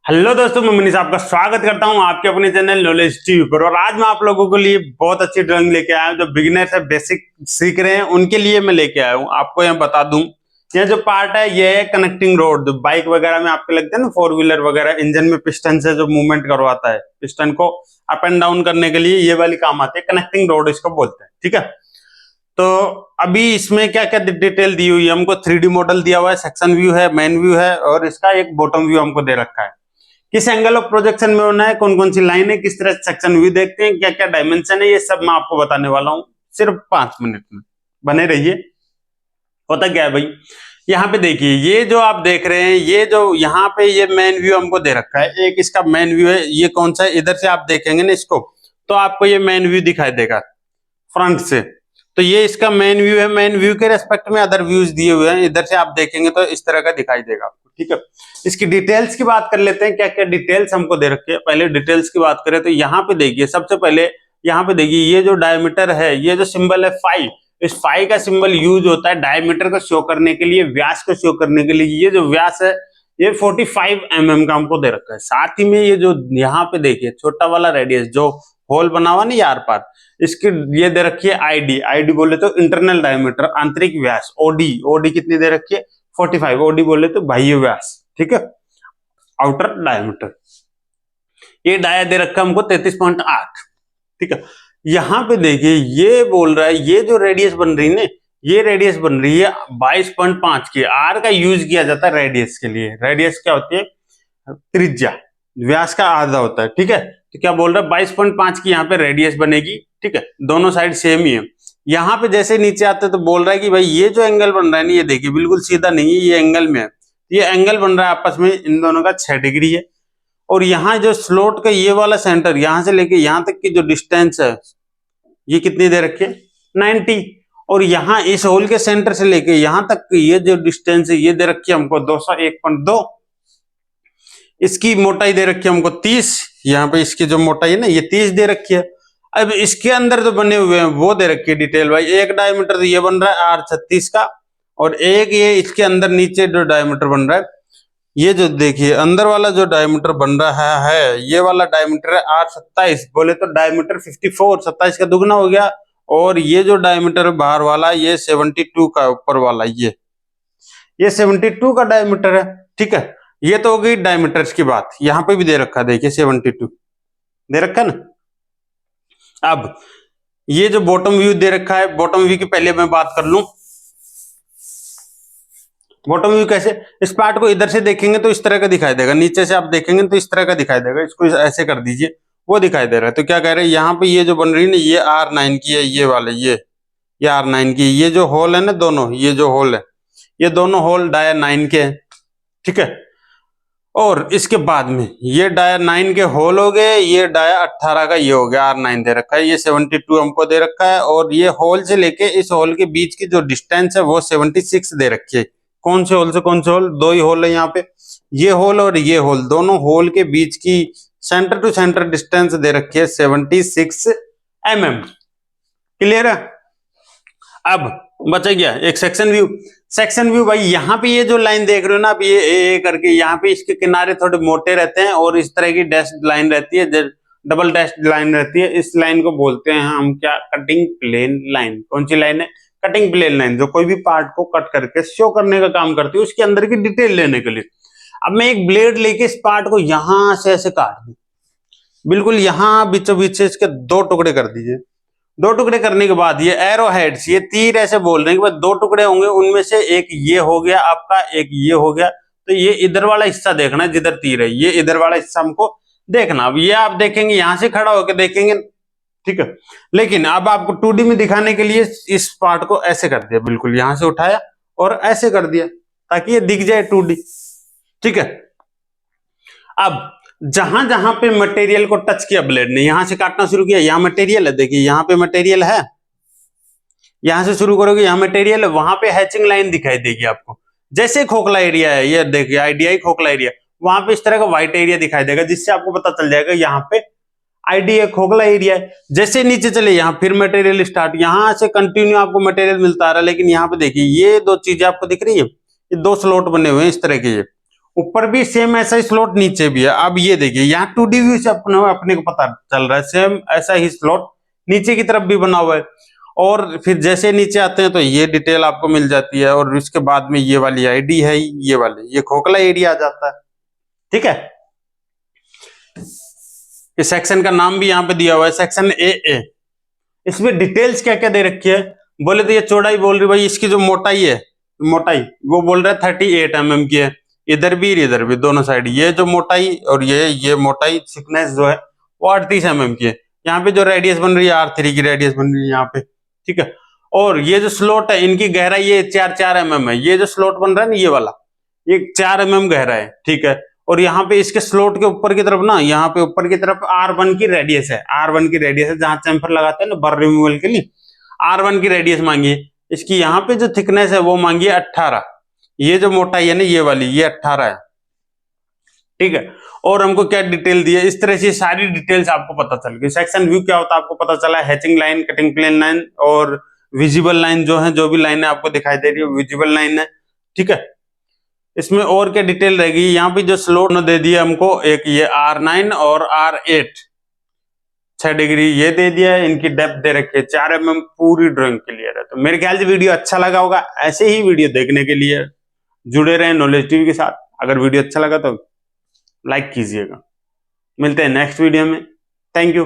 Hello दोस्तों, मैं मनीष आपका स्वागत करता हूं आपके अपने चैनल नॉलेज टीवी पर। और आज मैं आप लोगों के लिए बहुत अच्छी ड्राइंग लेके आया हूं। जो बिगिनर्स है, बेसिक सीख रहे हैं, उनके लिए मैं लेके आया हूं। आपको यहाँ बता दूं, यह जो पार्ट है ये है कनेक्टिंग रोड। जो बाइक वगैरह में आपके लगते हैं ना, फोर व्हीलर वगैरह, इंजन में पिस्टन से जो मूवमेंट करवाता है, पिस्टन को अप एंड डाउन करने के लिए ये वाली काम आती है। कनेक्टिंग रोड इसको बोलते हैं, ठीक है। तो अभी इसमें क्या क्या डिटेल दी हुई है, हमको 3D मॉडल दिया हुआ है, सेक्शन व्यू है, मेन व्यू है, और इसका एक बॉटम व्यू हमको दे रखा है। किस एंगल ऑफ प्रोजेक्शन में होना है, कौन कौन सी लाइन है, किस तरह सेक्शन व्यू देखते हैं, क्या क्या डायमेंशन है, ये सब मैं आपको बताने वाला हूं सिर्फ 5 मिनट में। बने रहिए। होता क्या है भाई, यहाँ पे देखिए, ये जो आप देख रहे हैं, ये जो यहाँ पे ये मेन व्यू हमको दे रखा है। एक इसका मेन व्यू है, ये कौन सा है, इधर से आप देखेंगे ना इसको, तो आपको ये मेन व्यू दिखाई देगा फ्रंट से। तो ये इसका मेन व्यू है। मेन व्यू के रेस्पेक्ट में अदर व्यूज दिए हुए हैं, इधर से आप देखेंगे तो इस तरह का दिखाई देगा आपको, ठीक है। इसकी डिटेल्स की बात कर लेते हैं, क्या क्या डिटेल्स हमको दे रखे हैं। पहले डिटेल्स की बात करें तो यहाँ पे देखिए, सबसे पहले यहाँ पे देखिए, ये जो डायमीटर है, ये जो सिंबल है फाई, इस फाई का सिंबल यूज होता है डायमीटर को शो करने के लिए, व्यास को शो करने के लिए। ये जो व्यास है ये 45 mm का हमको दे रखा है। साथ ही में ये जो यहाँ पे देखिए छोटा वाला रेडियस जो होल बना हुआ नहीं आर पार, इसकी ये दे रखी है आईडी। आईडी बोले तो इंटरनल डायमीटर, आंतरिक व्यास। ओडी, ओडी कितनी दे रखी है 45। ओडी बोले तो बाह्य व्यास, ठीक है, आउटर डायमीटर। ये डाया दे रखा है हमको 33.8, ठीक है। यहाँ पे देखिए ये बोल रहा है, ये जो रेडियस बन रही है ना, ये रेडियस बन रही है 22.5 की। आर का यूज किया जाता है रेडियस के लिए। रेडियस क्या होती है, त्रिज्या, व्यास का आधा होता है, ठीक है। तो क्या बोल रहा है 22.5 की यहाँ पे रेडियस बनेगी, ठीक है। दोनों साइड सेम ही है। यहाँ पे जैसे नीचे आते तो बोल रहा है कि भाई ये जो एंगल बन रहा है ना, ये देखिए बिल्कुल सीधा नहीं है, ये एंगल में है। ये एंगल बन रहा है आपस में इन दोनों का 6 डिग्री है। और यहाँ जो स्लोट का ये वाला सेंटर, यहाँ से लेके यहाँ तक की जो डिस्टेंस है, ये कितनी दे रखी है 90। और यहाँ इस होल के सेंटर से लेके यहाँ तक ये जो डिस्टेंस है, ये दे रखी है हमको 201.2। इसकी मोटाई दे रखी है हमको 30। यहाँ पे इसकी जो मोटाई है ना, ये 30 दे रखी है। अब इसके अंदर जो बने हुए हैं वो दे रखी है डिटेल भाई। एक डायमीटर तो ये बन रहा है R36 का, और एक ये इसके अंदर नीचे जो डायमीटर बन रहा है, ये जो देखिए अंदर वाला जो डायमीटर बन रहा है, ये वाला डायमीटर है R27। बोले तो डायमीटर 54, 27 का दुगना हो गया। और ये जो डायमीटर बाहर वाला, ये 72 का ऊपर वाला, ये 72 का डायमीटर है, ठीक है। ये तो हो गई डायमीटर्स की बात। यहाँ पे भी दे रखा है, देखिए 72 दे रखा ना। अब ये जो बॉटम व्यू दे रखा है, बॉटम व्यू की पहले मैं बात कर लूं। बॉटम व्यू कैसे, इस पार्ट को इधर से देखेंगे तो इस तरह का दिखाई देगा, नीचे से आप देखेंगे तो इस तरह का दिखाई देगा। इसको ऐसे कर दीजिए, वो दिखाई दे रहा है। तो क्या कह रहे हैं, यहाँ पे ये जो बन रही है ना, ये R9 की है, ये वाले ये R9 की। ये जो होल है ना दोनों, ये जो होल है, ये दोनों होल डाया 9 के हैं, ठीक है। और इसके बाद में ये डाया 9 के होल हो गए, ये डाया 18 का ये हो गया, R9 दे रखा है, ये 72 हमको दे रखा है। और ये होल से लेके इस होल के बीच की जो डिस्टेंस है वो 76 दे रखी है। कौन से होल से कौन से होल, दो ही होल है यहाँ पे, ये होल और ये होल, दोनों होल के बीच की सेंटर टू सेंटर डिस्टेंस दे रखी है 76 mm। क्लियर है। अब बचा गया एक सेक्शन व्यू। सेक्शन व्यू भाई, यहाँ पे ये जो लाइन देख रहे हो ना आप, ये ए करके, यहाँ पे इसके किनारे थोड़े मोटे रहते हैं और इस तरह की डैश लाइन रहती है, डबल डैश लाइन रहती है। इस लाइन को बोलते हैं हम क्या, कटिंग प्लेन लाइन। कौन सी लाइन है, कटिंग प्लेन लाइन, जो कोई भी पार्ट को कट करके शो करने का काम करती है, उसके अंदर की डिटेल लेने के लिए। अब मैं एक ब्लेड लेके इस पार्ट को यहां से ऐसे काट दूं, बिल्कुल यहां बीचों बीच से इसके 2 टुकड़े कर दीजिए। 2 टुकड़े करने के बाद ये एरो हेड्स, ये तीर ऐसे बोल रहे हैं कि भाई 2 टुकड़े होंगे, उनमें से एक ये हो गया आपका, एक ये हो गया। तो ये इधर वाला हिस्सा देखना है जिधर तीर है, ये इधर वाला हिस्सा हमको देखना। अब ये आप देखेंगे, यहां से खड़ा होकर देखेंगे, ठीक है। लेकिन अब आपको 2D में दिखाने के लिए इस पार्ट को ऐसे कर दिया, बिल्कुल यहां से उठाया और ऐसे कर दिया ताकि ये दिख जाए 2D, ठीक है। अब जहां जहां पे मटेरियल को टच किया ब्लेड ने, यहां से काटना शुरू किया, यहां मटेरियल है, देखिए यहां पे मटेरियल है, यहां से शुरू करोगे यहां मटेरियल है, वहां पे हैचिंग लाइन दिखाई देगी आपको। जैसे खोखला एरिया है, ये देखिए आईडीआई खोखला एरिया, वहां पे इस तरह का व्हाइट एरिया दिखाई देगा, जिससे आपको पता चल जाएगा यहाँ पे आईडीआई खोखला एरिया है। जैसे नीचे चले यहाँ फिर मटेरियल स्टार्ट, यहां से कंटिन्यू आपको मटेरियल मिलता आ रहा है। लेकिन यहाँ पे देखिए ये 2 चीजें आपको दिख रही है, ये 2 स्लॉट बने हुए हैं इस तरह के, ये ऊपर भी सेम ऐसा ही स्लॉट, नीचे भी है। अब ये देखिए यहाँ 2D व्यू से अपने को पता चल रहा है सेम ऐसा ही स्लॉट नीचे की तरफ भी बना हुआ है। और फिर जैसे नीचे आते हैं तो ये डिटेल आपको मिल जाती है, और इसके बाद में ये वाली आईडी है, ये वाली, ये खोखला एरिया आ जाता है। ठीक है, इस सेक्शन का नाम भी यहाँ पे दिया हुआ है, सेक्शन ए। इसमें डिटेल्स क्या क्या दे रखी है, बोले तो ये चौड़ाई बोल रही भाई, इसकी जो मोटाई है, मोटाई वो बोल रहा है 38 mm की है, इधर भी इधर भी दोनों साइड। ये जो मोटाई और ये मोटाई थिकनेस जो है वो 38 mm की है। यहाँ पे जो रेडियस बन रही है R3 की रेडियस बन रही है यहाँ पे। ठीक है, और ये जो स्लॉट है इनकी गहराई ये 4 mm है। ये जो स्लॉट बन रहा है ना ये वाला, ये 4 mm गहरा है। ठीक है, और यहाँ पे इसके स्लॉट के ऊपर की तरफ ना, यहाँ पे ऊपर की तरफ R1 की रेडियस है, R1 की रेडियस है, जहां चैम्फर लगाते हैं ना बर रिमूवल के लिए, R1 की रेडियस मांगी है। इसकी यहाँ पे जो थिकनेस है वो मांगी है 18। ये जो मोटाई है ना ये वाली, ये 18 है। ठीक है, और हमको क्या डिटेल दी है, इस तरह से सारी डिटेल्स आपको पता चल गई। सेक्शन व्यू क्या होता है आपको पता चला, hatching line, cutting plane line और विजिबल लाइन जो है, जो भी लाइन है आपको दिखाई दे रही है विजिबल लाइन है। ठीक है, इसमें और क्या डिटेल रहेगी, यहाँ पे जो स्लोट दे दिया हमको, एक ये R9 और R8 6 डिग्री ये दे दिया है। इनकी डेप्थ दे रखी है 4 mm, पूरी ड्राइंग क्लियर है। तो मेरे ख्याल से वीडियो अच्छा लगा होगा। ऐसे ही वीडियो देखने के लिए जुड़े रहें नॉलेज टीवी के साथ। अगर वीडियो अच्छा लगा तो लाइक कीजिएगा। मिलते हैं नेक्स्ट वीडियो में। Thank you.